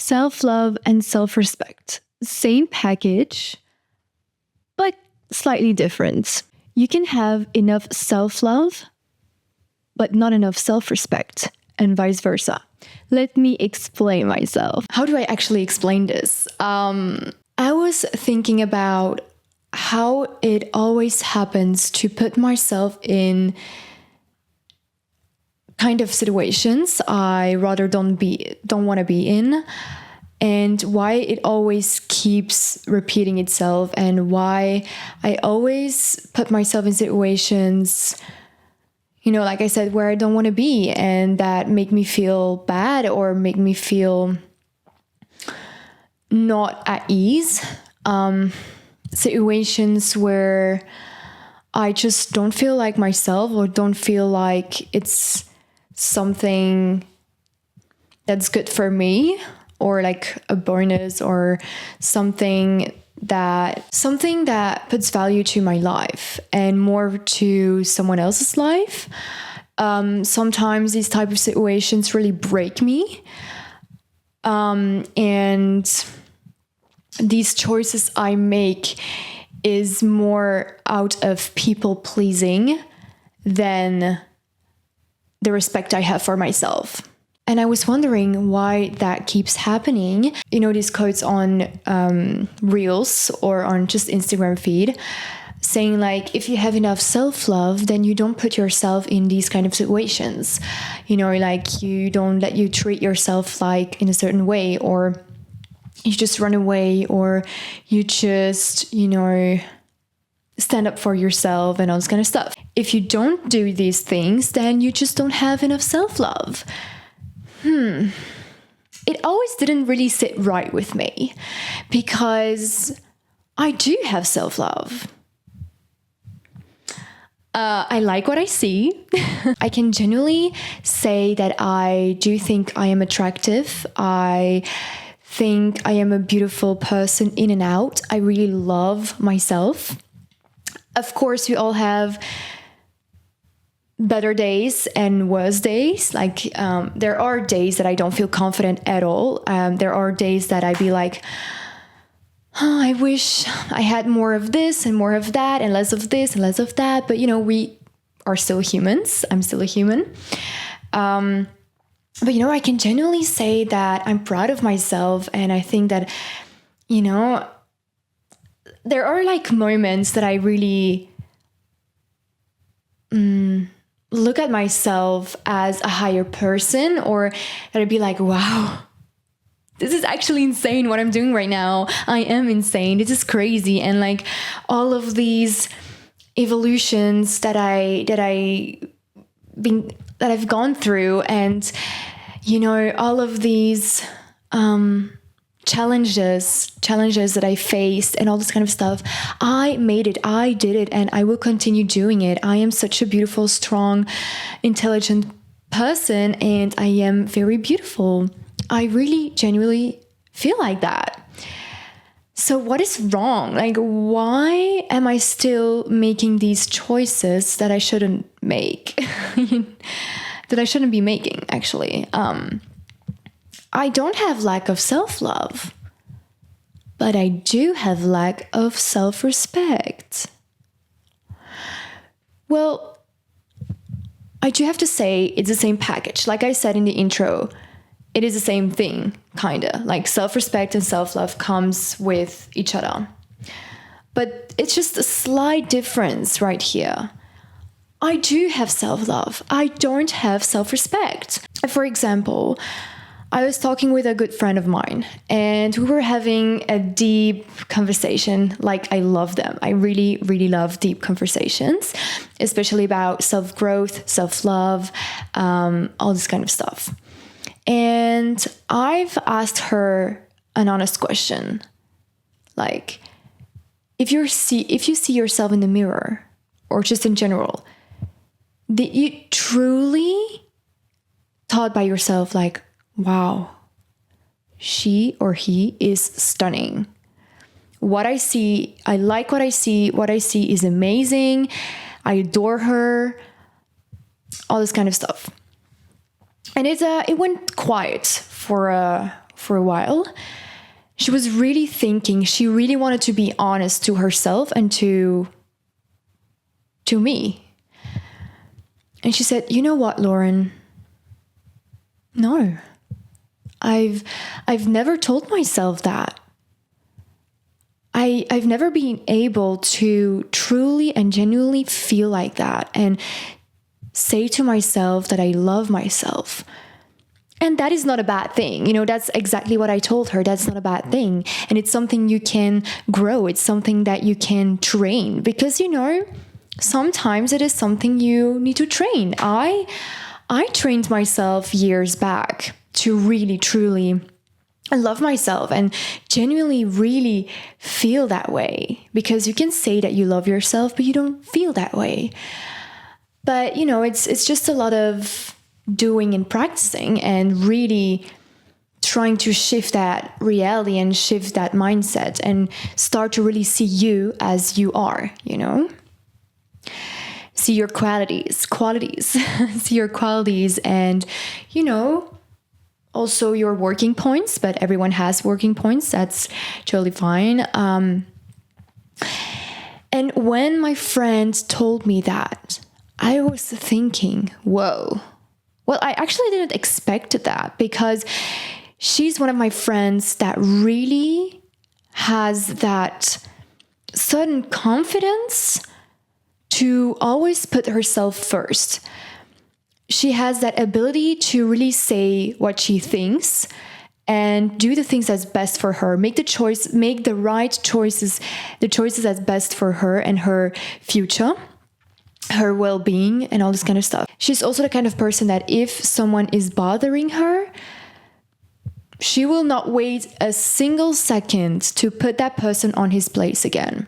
Self-love and self-respect. Same package, but slightly different. You can have enough self-love, but not enough self-respect, and vice versa. Let me explain myself. How do I actually explain this? I was thinking about how it always happens to put myself in kind of situations I rather don't want to be in, and why it always keeps repeating itself, and why I always put myself in situations, like I said, where I don't want to be, and that make me feel bad or make me feel not at ease. Situations where I just don't feel like myself, or don't feel like it's something that's good for me, or like a bonus, or something that puts value to my life and more to someone else's life. Sometimes these type of situations really break me, and these choices I make is more out of people pleasing than the respect I have for myself. And I was wondering why that keeps happening. These quotes on Reels or on just Instagram feed saying like, if you have enough self-love, then you don't put yourself in these kind of situations. Like you don't let you treat yourself like in a certain way, or you just run away, or you just, stand up for yourself and all this kind of stuff. If you don't do these things, then you just don't have enough self-love. It always didn't really sit right with me, because I do have self-love. I like what I see. I can genuinely say that I do think I am attractive. I think I am a beautiful person in and out. I really love myself. Of course, we all have better days and worse days. Like there are days that I don't feel confident at all. There are days that I'd be like, I wish I had more of this and more of that, and less of this and less of that. But we are still humans. I'm still a human. But I can genuinely say that I'm proud of myself, and I think that there are like moments that I really look at myself as a higher person, or that I'd be like, wow, this is actually insane what I'm doing right now. I am insane. This is crazy. And like all of these evolutions that I've gone through, and all of these challenges that I faced and all this kind of stuff. I made it, I did it, and I will continue doing it. I am such a beautiful, strong, intelligent person, and I am very beautiful. I really genuinely feel like that. So what is wrong? Like, why am I still making these choices that I shouldn't make? That I shouldn't be making, actually. I don't have lack of self-love, but I do have lack of self-respect. Well, I do have to say it's the same package. Like I said in the intro, it is the same thing, kinda. Like self-respect and self-love comes with each other. But it's just a slight difference right here. I do have self-love. I don't have self-respect. For example, I was talking with a good friend of mine, and we were having a deep conversation. Like, I love them. I really, really love deep conversations, especially about self-growth, self-love, all this kind of stuff. And I've asked her an honest question. Like, if you see yourself in the mirror, or just in general, did you truly thought by yourself like, wow, she or he is stunning. What I see, I like what I see is amazing. I adore her, all this kind of stuff. And it went quiet for a for a while. She was really thinking, she really wanted to be honest to herself and to me. And she said, you know what, Lauren? No, I've never told myself that. I've never been able to truly and genuinely feel like that and say to myself that I love myself. And that is not a bad thing. You know, that's exactly what I told her. That's not a bad thing. And it's something you can grow. It's something that you can train because, you know, sometimes it is something you need to train. I trained myself years back to really, truly love myself and genuinely really feel that way, because you can say that you love yourself, but you don't feel that way. But, you know, it's just a lot of doing and practicing and really trying to shift that reality and shift that mindset and start to really see you as you are, you know? See your qualities, see your qualities and, you know, also your working points, but everyone has working points. That's totally fine. And when my friend told me that, I was thinking, whoa. Well, I actually didn't expect that because she's one of my friends that really has that sudden confidence to always put herself first. She has that ability to really say what she thinks and do the things that's best for her, make the right choices, the choices that's best for her and her future, her well-being and all this kind of stuff. She's also the kind of person that if someone is bothering her, she will not wait a single second to put that person on his place again.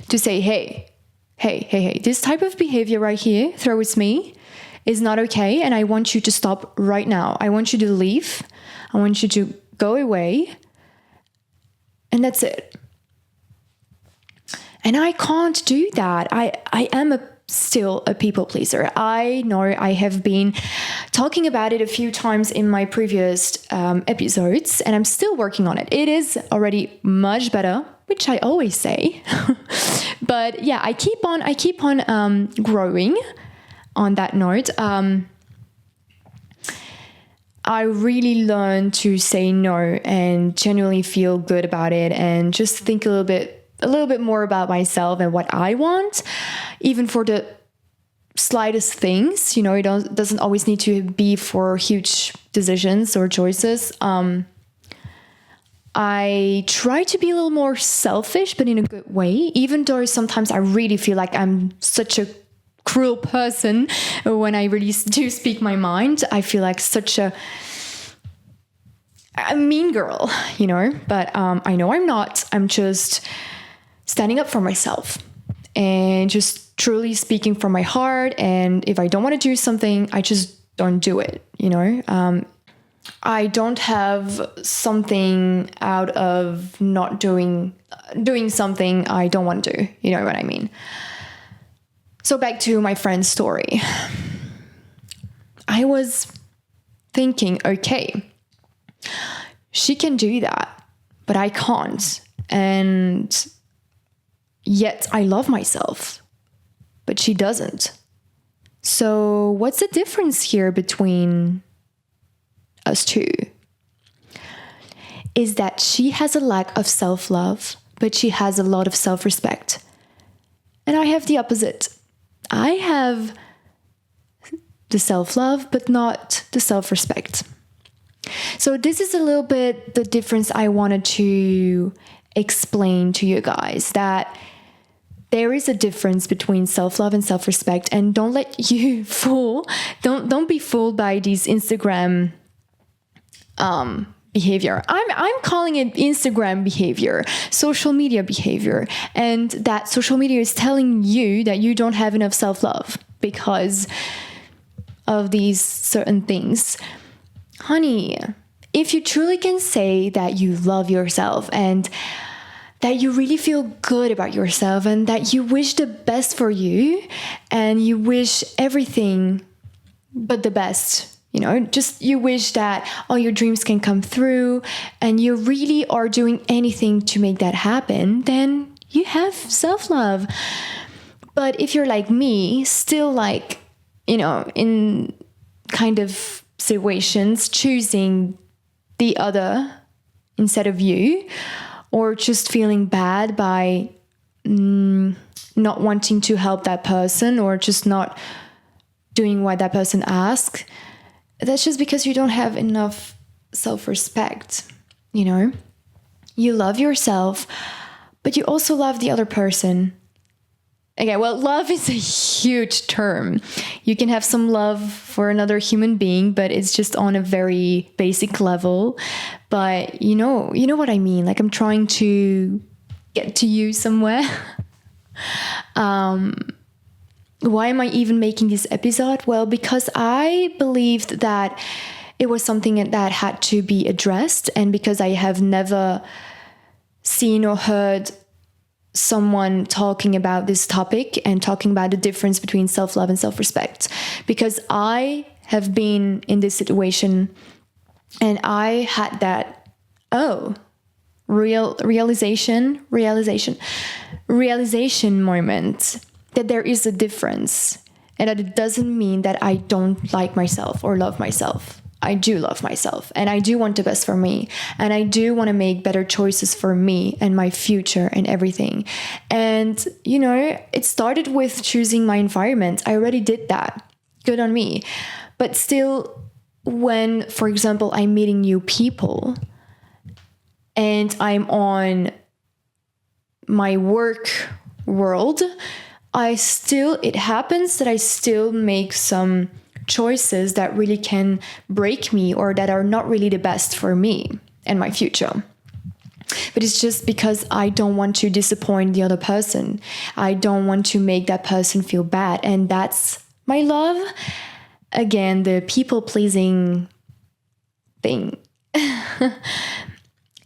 To say, hey, this type of behavior right here towards me is not okay, and I want you to stop right now. I want you to leave. I want you to go away. And that's it. And I can't do that. I am still a people pleaser. I know I have been talking about it a few times in my previous episodes, and I'm still working on it. It is already much better, which I always say. But yeah, I keep on growing on that note. I really learned to say no and genuinely feel good about it and just think a little bit more about myself and what I want, even for the slightest things. You know, it doesn't always need to be for huge decisions or choices. I try to be a little more selfish, but in a good way, even though sometimes I really feel like I'm such a cruel person when I really do speak my mind. I feel like such a mean girl, you know, but I know I'm not. I'm just standing up for myself and just truly speaking from my heart. And if I don't want to do something, I just don't do it, you know. I don't have something out of not doing something I don't want to do, you know what I mean? So back to my friend's story. I was thinking, okay, she can do that, but I can't. And yet I love myself, but she doesn't. So what's the difference here between us two? Is that she has a lack of self-love, but she has a lot of self-respect. And I have the opposite. I have the self-love, but not the self-respect. So this is a little bit the difference I wanted to explain to you guys, that there is a difference between self-love and self-respect, and don't let you don't be fooled by these Instagram behavior. I'm calling it Instagram behavior, social media behavior, and that social media is telling you that you don't have enough self-love because of these certain things. Honey, if you truly can say that you love yourself and that you really feel good about yourself and that you wish the best for you and you wish everything but the best You know, just you wish that all your dreams can come through and you really are doing anything to make that happen, then you have self-love. But if you're like me, still like, you know, in kind of situations, choosing the other instead of you, or just feeling bad by not wanting to help that person or just not doing what that person asks, that's just because you don't have enough self-respect, you know? You love yourself, but you also love the other person. Okay, well, love is a huge term. You can have some love for another human being, but it's just on a very basic level. But you know what I mean? Like, I'm trying to get to you somewhere. Why am I even making this episode? Well, because I believed that it was something that had to be addressed, and because I have never seen or heard someone talking about this topic and talking about the difference between self-love and self-respect. Because I have been in this situation and I had that, realization moment that there is a difference, and that it doesn't mean that I don't like myself or love myself. I do love myself, and I do want the best for me, and I do want to make better choices for me and my future and everything. And, you know, it started with choosing my environment. I already did that. Good on me. But still, when, for example, I'm meeting new people and I'm on my work world, it happens that I still make some choices that really can break me or that are not really the best for me and my future. But it's just because I don't want to disappoint the other person. I don't want to make that person feel bad. And that's my love. Again, the people-pleasing thing.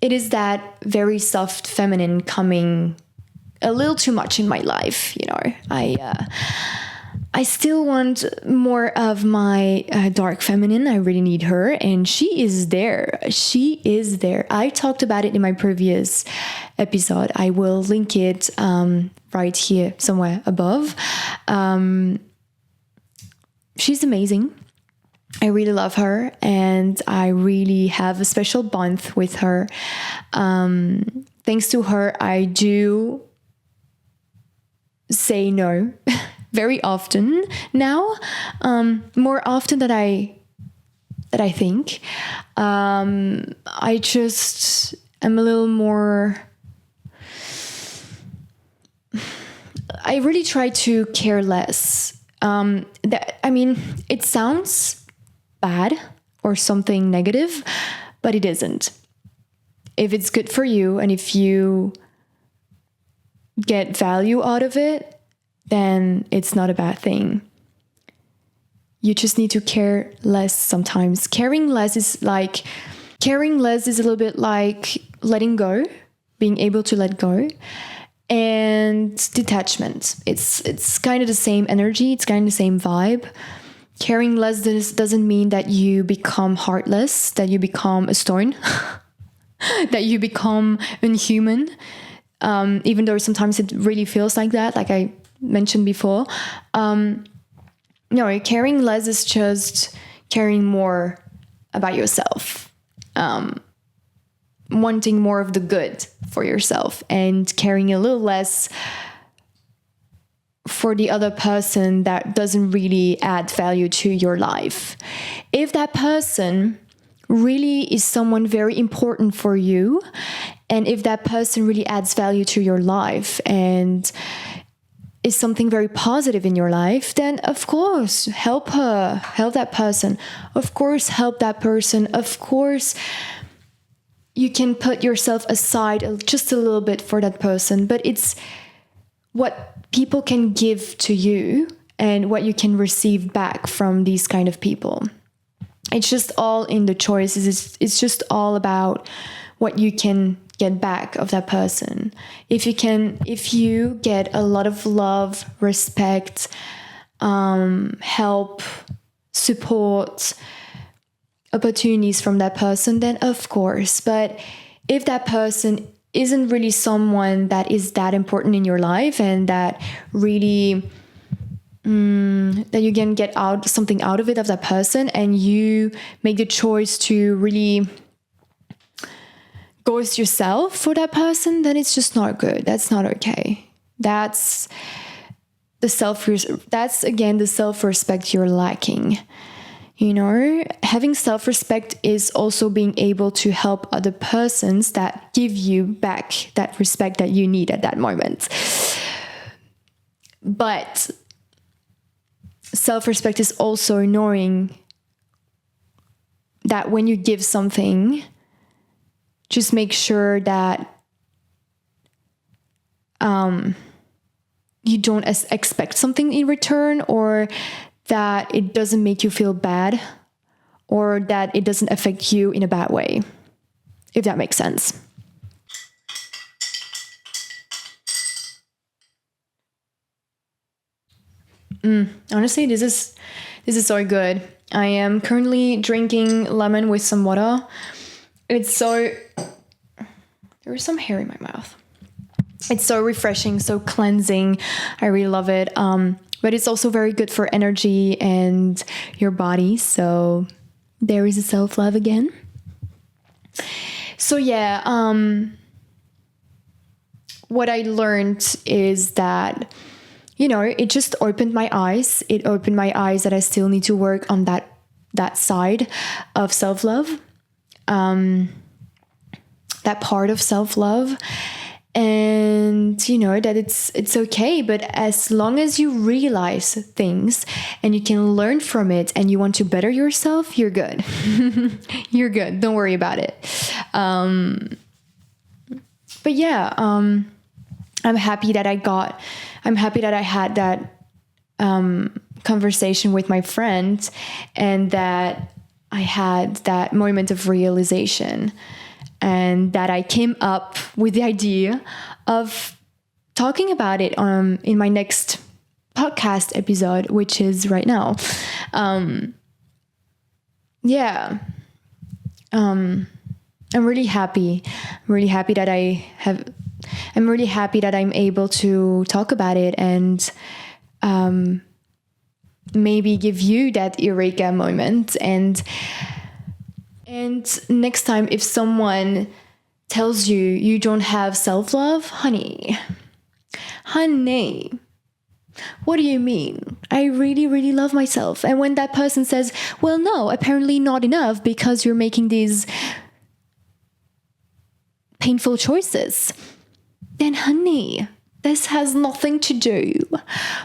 It is that very soft feminine coming a little too much in my life, you know. I still want more of my dark feminine. I really need her, and she is there. She is there. I talked about it in my previous episode. I will link it right here somewhere above. She's amazing. I really love her, and I really have a special bond with her. Thanks to her, I do say no very often now, more often than I think. I just am a little more. I really try to care less. It sounds bad or something negative, but it isn't. If it's good for you and if you get value out of it, then it's not a bad thing. You just need to care less sometimes. Caring less is a little bit like letting go, being able to let go, and detachment. It's kind of the same energy, it's kind of the same vibe. Caring less doesn't mean that you become heartless, that you become a stone, that you become inhuman, even though sometimes it really feels like that, like I mentioned before. No, caring less is just caring more about yourself, wanting more of the good for yourself, and caring a little less for the other person that doesn't really add value to your life. If that person really is someone very important for you, and if that person really adds value to your life and is something very positive in your life, then of course, help her, help that person. Of course, help that person. Of course, you can put yourself aside just a little bit for that person, but it's what people can give to you and what you can receive back from these kind of people. It's just all in the choices. It's just all about what you can get back of that person. If you get a lot of love, respect, help, support, opportunities from that person, then of course. But if that person isn't really someone that is that important in your life and that really that you can get out something out of it, of that person, and you make the choice to really ghost yourself for that person, then it's just not good. That's not okay. That's again the self-respect you're lacking. You know, having self-respect is also being able to help other persons that give you back that respect that you need at that moment. But self-respect is also knowing that when you give something, just make sure that you don't expect something in return, or that it doesn't make you feel bad, or that it doesn't affect you in a bad way, if that makes sense. Honestly, this is so good. I am currently drinking lemon with some water. It's so... There is some hair in my mouth. It's so refreshing, so cleansing. I really love it. But it's also very good for energy and your body. So there is a self-love again. So yeah, what I learned is that, you know, it just opened my eyes. It opened my eyes that I still need to work on that side of self-love, that part of self-love. And you know that it's okay, but as long as you realize things and you can learn from it and you want to better yourself, you're good. You're good. Don't worry about it. But yeah, I'm happy that I had that conversation with my friend, and that I had that moment of realization. And that I came up with the idea of talking about it in my next podcast episode, which is right now. I'm really happy. I'm really happy that I'm able to talk about it and maybe give you that eureka moment. And next time, if someone tells you you don't have self-love, honey, what do you mean? I really, really love myself. And when that person says, well, no, apparently not enough because you're making these painful choices, then honey, this has nothing to do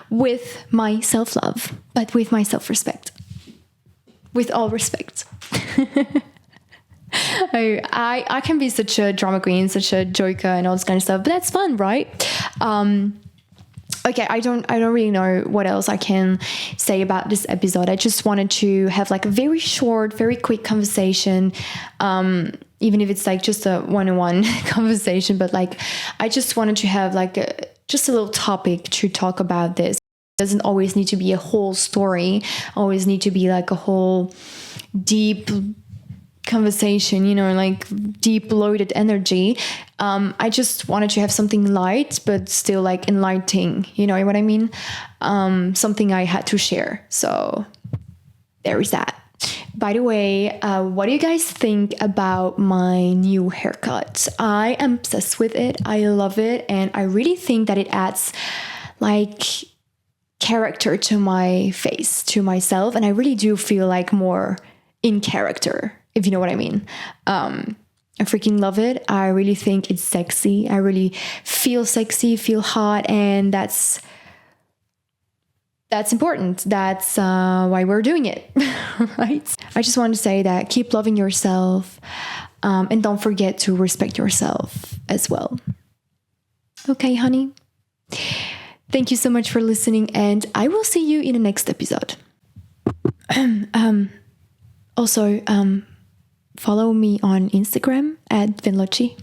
with my self-love, but with my self-respect. With all respect. I can be such a drama queen, such a joker and all this kind of stuff, but that's fun, right? Okay, I don't really know what else I can say about this episode. I just wanted to have like a very short, very quick conversation, even if it's like just a one-on-one conversation, but like I just wanted to have like just a little topic to talk about this. It doesn't always need to be a whole story, always need to be like a whole deep conversation, you know, like deep loaded energy. I just wanted to have something light but still like enlightening, you know what I mean? Something I had to share. So there is that. By the way, what do you guys think about my new haircut? I am obsessed with it. I love it, and I really think that it adds like character to my face, to myself, and I really do feel like more in character, if you know what I mean. I freaking love it. I really think it's sexy. I really feel sexy, feel hot, and that's important. That's why we're doing it, right? I just want to say that keep loving yourself, and don't forget to respect yourself as well. Okay, honey? Thank you so much for listening, and I will see you in the next episode. Also, follow me on Instagram at Vinlochi.